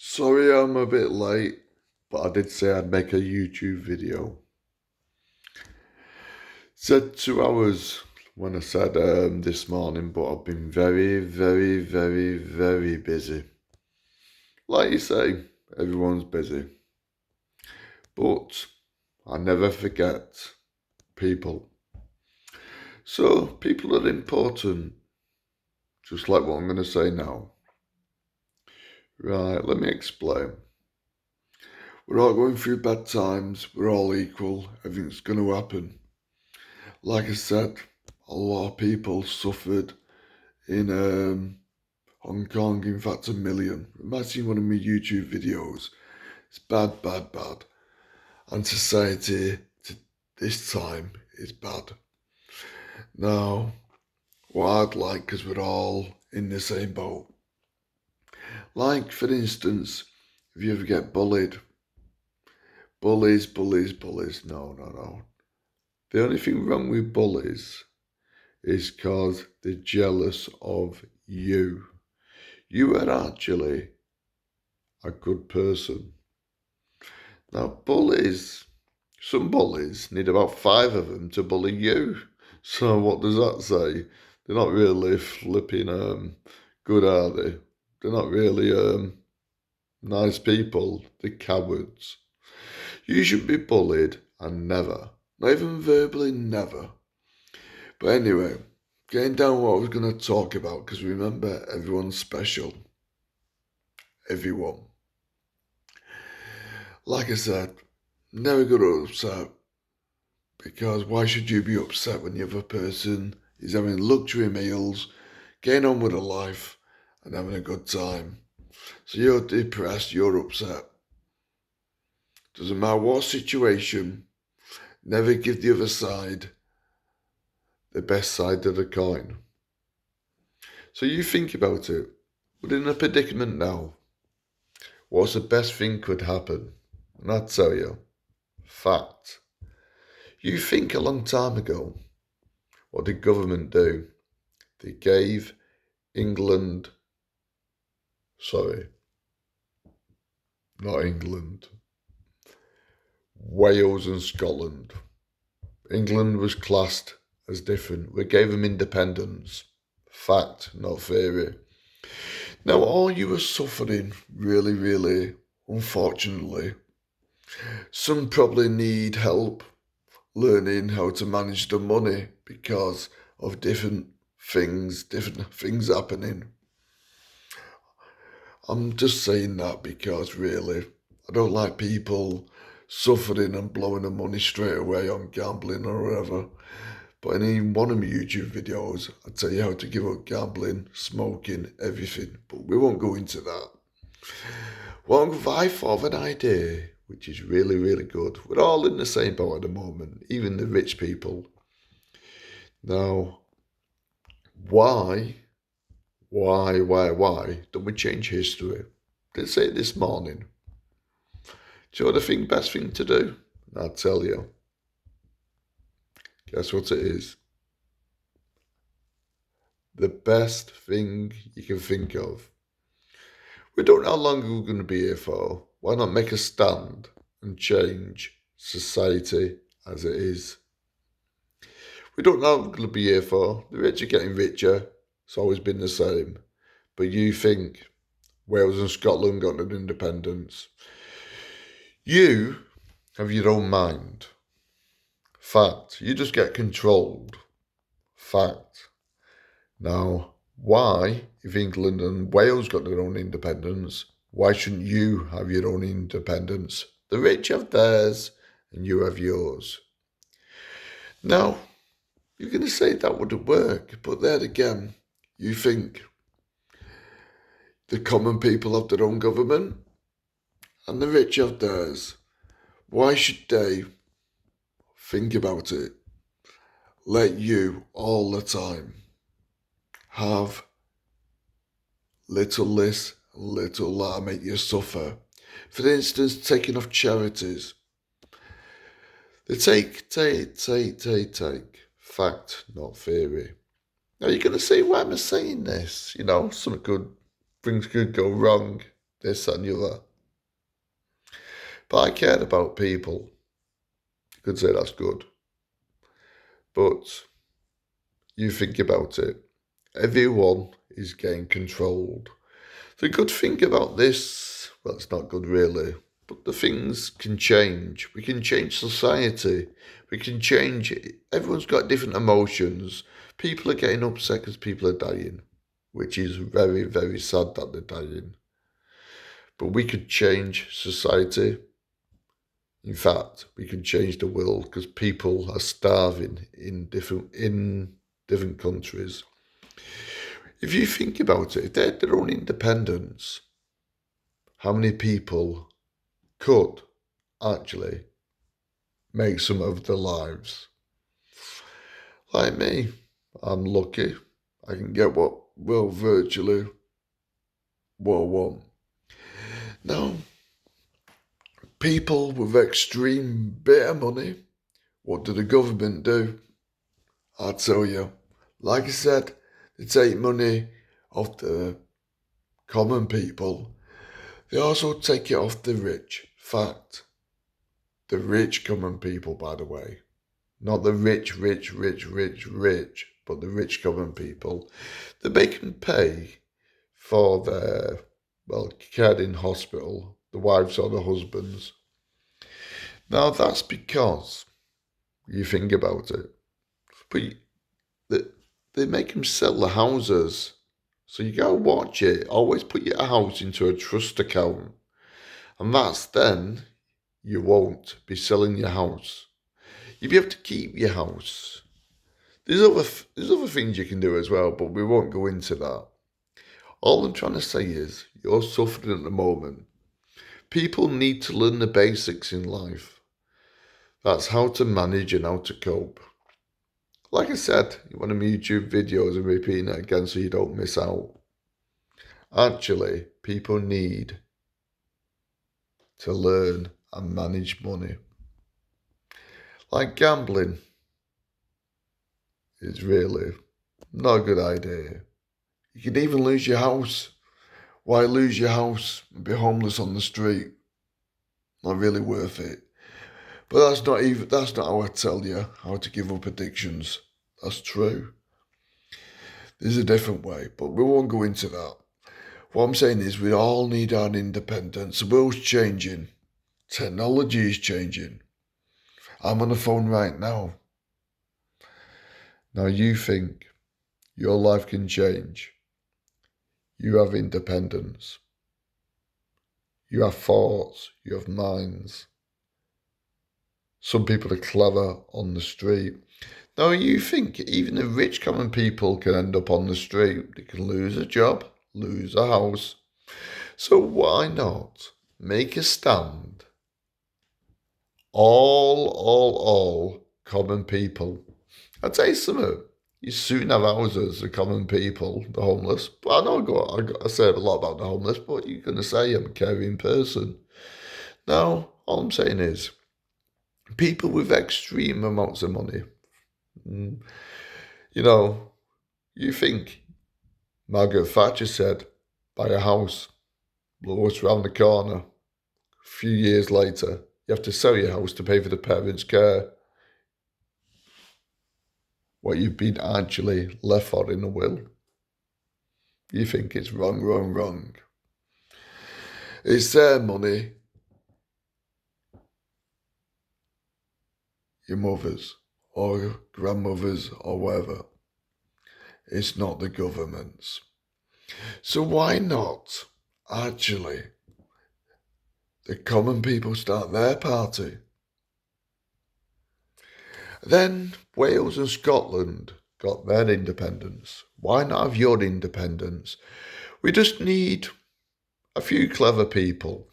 Sorry I'm a bit late, but I did say I'd make a YouTube video. Said 2 hours when I said this morning, but I've been very, very, very, very busy. Like you say, everyone's busy. But I never forget people. So people are important, just like what I'm going to say now. Right, let me explain. We're all going through bad times, we're all equal, everything's going to happen. Like I said, a lot of people suffered in Hong Kong, in fact a million. You might see one of my YouTube videos. It's bad, bad, bad. And society this time is bad. Now, what I'd like, because we're all in the same boat. Like, for instance, if you ever get bullied, bullies, no, no, no. The only thing wrong with bullies is because they're jealous of you. You are actually a good person. Now, some bullies need about 5 of them to bully you. So what does that say? They're not really flipping good, are they? They're not really nice people. They're cowards. You should be bullied and never, not even verbally, never. But anyway, getting down what I was going to talk about, because remember, everyone's special. Everyone. Like I said, never got upset, because why should you be upset when the other person is having luxury meals, getting on with her life, and having a good time? So you're depressed, you're upset. Doesn't matter what situation, never give the other side the best side of the coin. So you think about it. We're in a predicament now. What's the best thing could happen? And I'll tell you, fact. You think a long time ago, what did government do? They gave England, sorry, not England, Wales and Scotland. England was classed as different. We gave them independence. Fact, not theory. Now, all you are suffering, really, really, unfortunately, some probably need help learning how to manage the money because of different things happening. I'm just saying that because really, I don't like people suffering and blowing the money straight away on gambling or whatever. But in one of my YouTube videos, I tell you how to give up gambling, smoking, everything. But we won't go into that. Well, I thought of an idea, which is really, really good. We're all in the same boat at the moment, even the rich people. Now, why don't we change history? They say it this morning. Do you know the best thing to do? I'll tell you. Guess what it is? The best thing you can think of. We don't know how long we're going to be here for. Why not make a stand and change society as it is? We don't know how we're going to be here for. The rich are getting richer. It's always been the same. But you think Wales and Scotland got an independence. You have your own mind. Fact. You just get controlled. Fact. Now, why, if England and Wales got their own independence, why shouldn't you have your own independence? The rich have theirs and you have yours. Now, you're going to say that wouldn't work, but then again, you think the common people have their own government and the rich have theirs. Why should they, think about it, let you all the time have little this, little that, make you suffer? For instance, taking off charities. They take. Fact, not theory. Now you're going to say, why am I saying this? Things could go wrong. this, that and the other. But I cared about people. You could say that's good. But you think about it. Everyone is getting controlled. The good thing about this, well, it's not good really, but the things can change. We can change society. We can change it. Everyone's got different emotions. People are getting upset because people are dying, which is very, very sad that they're dying. But we could change society. In fact, we could change the world because people are starving in different countries. If you think about it, if they had their own independence, how many people could actually make some of their lives? Like me, I'm lucky. I can get virtually what I want. Now, people with extreme bit of money, what do the government do? I'll tell you. Like I said, they take money off the common people. They also take it off the rich. Fact. The rich common people, by the way. Not the rich, but the rich common people. They make them pay for their, care in hospital, the wives or the husbands. Now that's because, you think about it, but they make them sell the houses. So you gotta watch it. Always put your house into a trust account. And that's then you won't be selling your house. You'll be able to keep your house. There's other things you can do as well, but we won't go into that. All I'm trying to say is you're suffering at the moment. People need to learn the basics in life. That's how to manage and how to cope. Like I said, one of my YouTube videos, and repeating it again so you don't miss out. Actually, people need to learn and manage money. Like gambling is really not a good idea. You can even lose your house. Why lose your house and be homeless on the street? Not really worth it. But that's not how I tell you how to give up addictions. That's true. There's a different way, but we won't go into that. What I'm saying is we all need our independence. The world's changing. Technology is changing. I'm on the phone right now. Now you think your life can change. You have independence. You have thoughts. You have minds. Some people are clever on the street. Now you think even the rich common people can end up on the street. They can lose a job, lose a house. So why not make a stand? All common people. I'll tell you something. You soon have houses, the common people, the homeless. But I say a lot about the homeless, but you're going to say I'm a caring person. Now, all I'm saying is, people with extreme amounts of money. You know, you think Margaret Thatcher said, buy a house, lowest round the corner. A few years later, you have to sell your house to pay for the parents' care. What you've been actually left for in a will. You think it's wrong. It's their money. Your mother's or grandmother's or whatever. It's not the government's. So why not actually the common people start their party? Then Wales and Scotland got their independence. Why not have your independence? We just need a few clever people.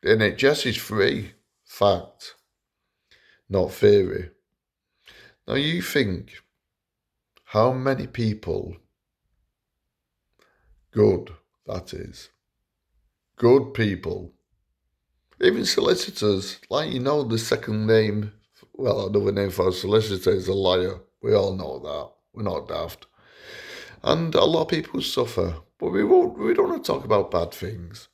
The NHS is free. Fact. Not theory. Now you think how many people, good that is, good people, even solicitors, like the second name, another name for a solicitor is a liar. We all know that. We're not daft. And a lot of people suffer, but we don't want to talk about bad things.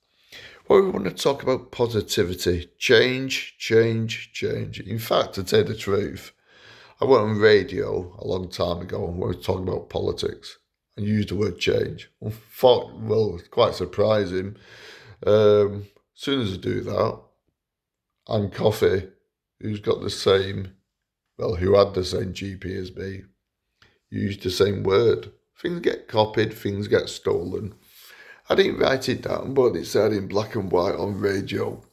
Well, we want to talk about positivity. Change, change, change. In fact, to tell you the truth, I went on radio a long time ago and we were talking about politics and used the word change. Well, it's quite surprising. As soon as I do that, and Coffee, who's got the same, well, who had the same GP as me, used the same word. Things get copied, things get stolen. I didn't write it down, but it said in black and white on radio.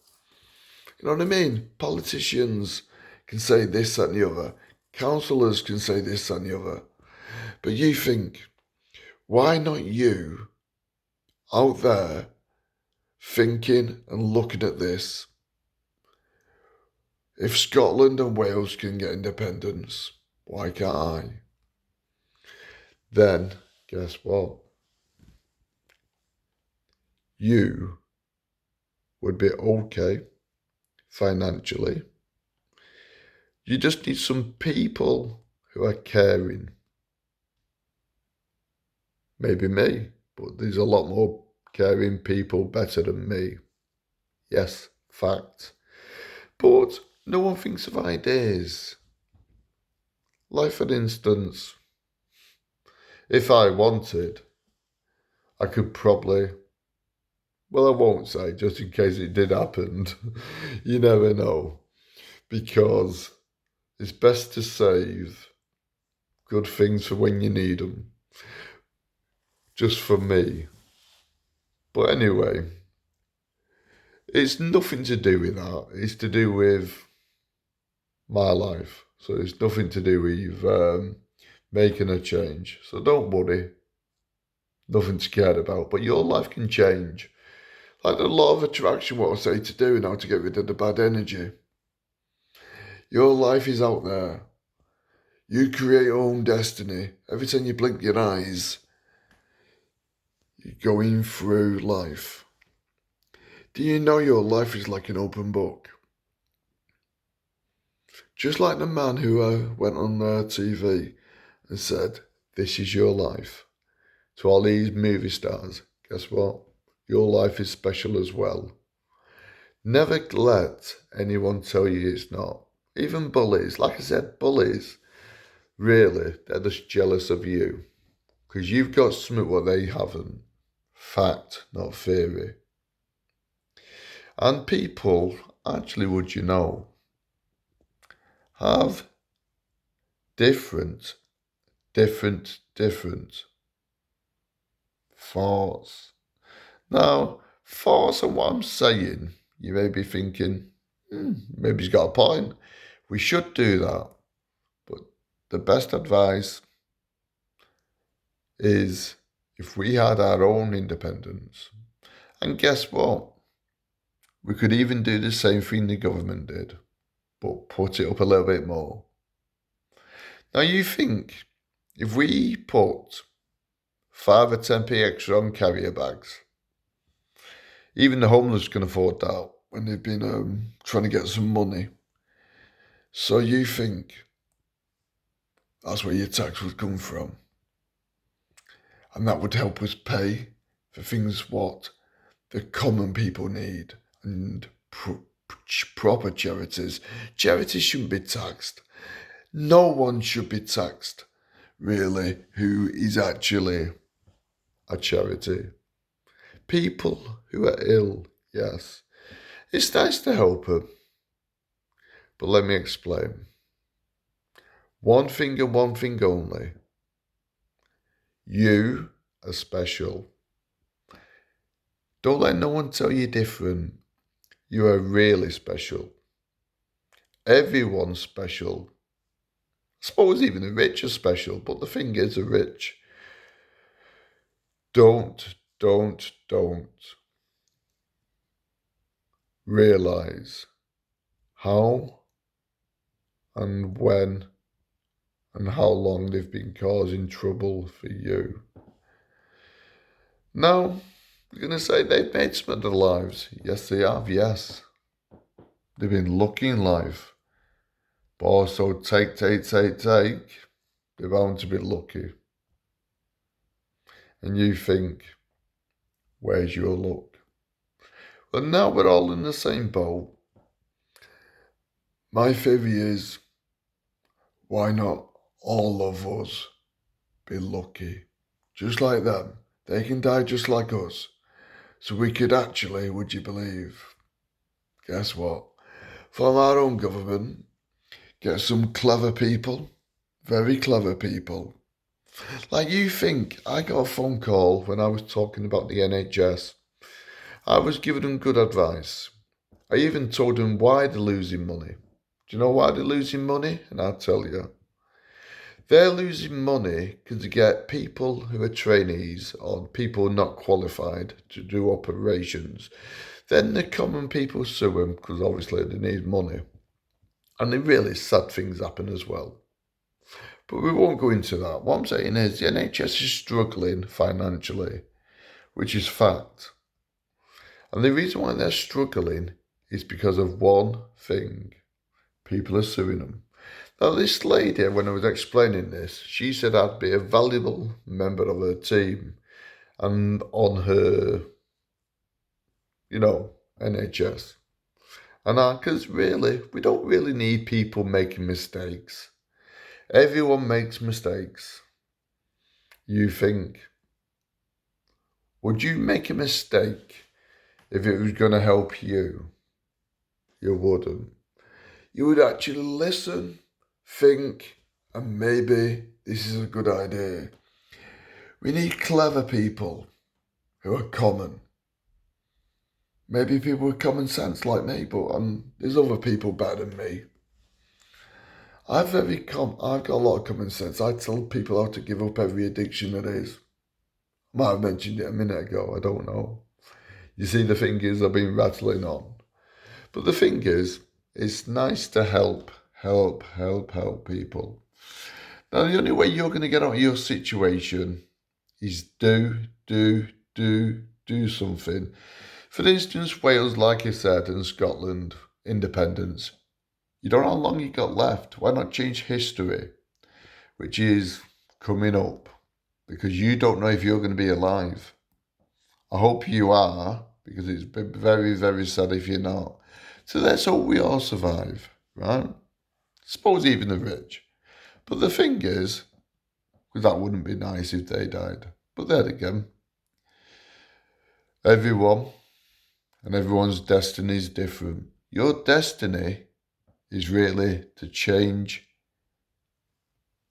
You know what I mean? Politicians can say this, that, and the other. Councillors can say this, that, and the other. But you think, why not you out there thinking and looking at this? If Scotland and Wales can get independence, why can't I? Then, guess what? You would be okay financially. You just need some people who are caring. Maybe me, but there's a lot more caring people better than me. Yes, fact. But no one thinks of ideas. Like, for instance, if I wanted, I could probably, well, I won't say, just in case it did happen. You never know. Because it's best to save good things for when you need them. Just for me. But anyway, it's nothing to do with that. It's to do with my life. So it's nothing to do with making a change. So don't worry. Nothing scared about. But your life can change. Like the law of attraction, what I say to do now to get rid of the bad energy. Your life is out there. You create your own destiny. Every time you blink your eyes, you're going through life. Do you know your life is like an open book? Just like the man who went on TV and said, "This is your life." To all these movie stars, guess what? Your life is special as well. Never let anyone tell you it's not. Even bullies, like I said, bullies, really, they're just jealous of you. Because you've got something what they haven't. Fact, not theory. And people, actually, would you know, have different thoughts. Now, thoughts on what I'm saying, you may be thinking, maybe he's got a point. We should do that. But the best advice is if we had our own independence. And guess what? We could even do the same thing the government did, but put it up a little bit more. Now you think, if we put 5 or 10p extra on carrier bags, even the homeless can afford that when they've been trying to get some money. So you think that's where your tax would come from. And that would help us pay for things what the common people need. And proper charities. Charities shouldn't be taxed. No one should be taxed, really, who is actually a charity. People who are ill, yes. It's nice to help them. But let me explain. One thing and one thing only. You are special. Don't let no one tell you different. You are really special. Everyone's special. I suppose even the rich are special, but the thing is, the rich don't realise how and when and how long they've been causing trouble for you. Now, you're going to say they've made some of their lives. Yes, they have, yes. They've been lucky in life. But also take. They're bound to be lucky. And you think, where's your luck? But now we're all in the same boat. My theory is, why not all of us be lucky? Just like them. They can die just like us. So we could actually, would you believe, guess what? From our own government, get some clever people, very clever people. Like you think, I got a phone call when I was talking about the NHS. I was giving them good advice. I even told them why they're losing money. Do you know why they're losing money? And I'll tell you. They're losing money because they get people who are trainees or people not qualified to do operations. Then the common people sue them because obviously they need money. And the really sad things happen as well. But we won't go into that. What I'm saying is the NHS is struggling financially, which is fact. And the reason why they're struggling is because of one thing. People are suing them. Now, this lady, when I was explaining this, she said I'd be a valuable member of her team and on her, NHS. And because really, we don't really need people making mistakes. Everyone makes mistakes. You think, would you make a mistake if it was going to help you? You wouldn't. You would actually listen, think, and maybe this is a good idea. We need clever people who are common. Maybe people with common sense like me, but there's other people better than me. I've got a lot of common sense. I tell people how to give up every addiction there is. Might have mentioned it a minute ago, I don't know. You see, the thing is, I've been rattling on. But the thing is, it's nice to help people. Now, the only way you're going to get out of your situation is do something. For instance, Wales, like I said, and Scotland, independence. You don't know how long you got left. Why not change history, which is coming up, because you don't know if you're going to be alive. I hope you are, because it's very, very sad if you're not. So let's hope we all survive, right? Suppose even the rich. But the thing is, because that wouldn't be nice if they died. But then again, everyone and everyone's destiny is different. Your destiny is really to change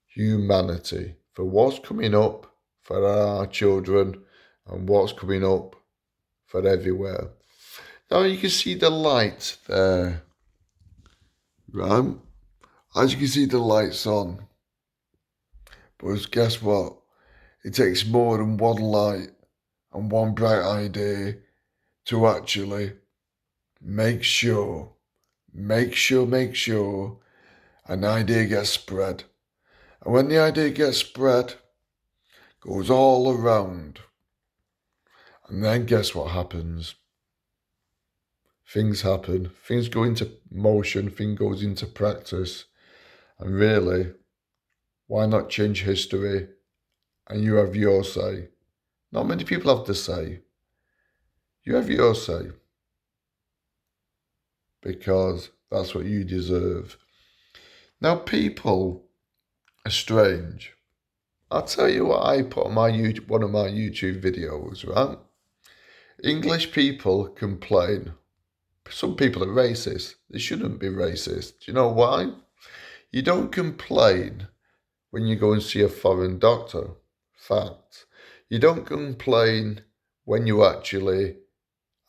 humanity for what's coming up for our children and what's coming up for everywhere. Now you can see the light there, right? As you can see, the light's on. But guess what? It takes more than one light and one bright idea to actually make sure an idea gets spread. And when the idea gets spread, goes all around. And then guess what happens? Things happen. Things go into motion. Things goes into practice. And really, why not change history? And you have your say. Not many people have to say. You have your say. Because that's what you deserve. Now, people are strange. I'll tell you what I put on one of my YouTube videos, right? English people complain. Some people are racist. They shouldn't be racist. Do you know why? You don't complain when you go and see a foreign doctor. Fact. You don't complain when you actually,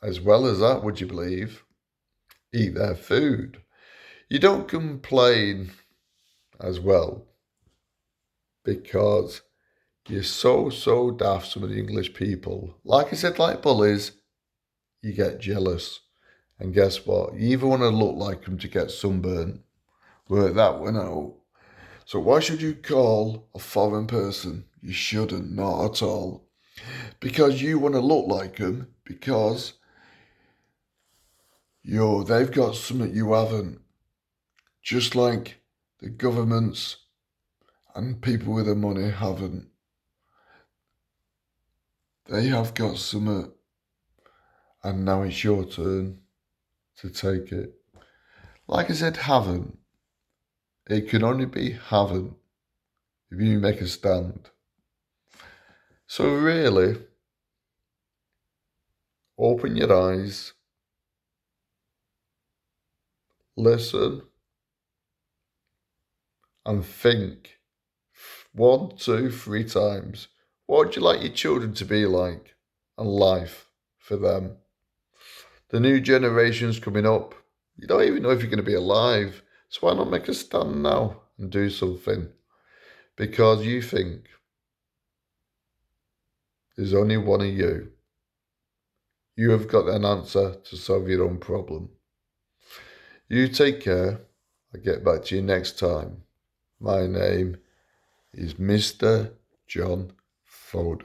as well as that, would you believe, eat their food. You don't complain as well because you're so daft, some of the English people. Like I said, like bullies, you get jealous. And guess what? You either want to look like them to get sunburnt. Work that one out. So why should you call a foreign person? You shouldn't, not at all. Because you want to look like them, because they've got something you haven't. Just like the governments and people with the money haven't. They have got something, And now it's your turn to take it. Like I said, haven't. It can only be haven't if you make a stand. So really, open your eyes, listen, and think 1, 2, 3 times. What would you like your children to be like? And life for them. The new generation's coming up. You don't even know if you're going to be alive. So why not make a stand now and do something? Because you think there's only one of you. You have got an answer to solve your own problem. You take care. I'll get back to you next time. My name is Mr. John Foden.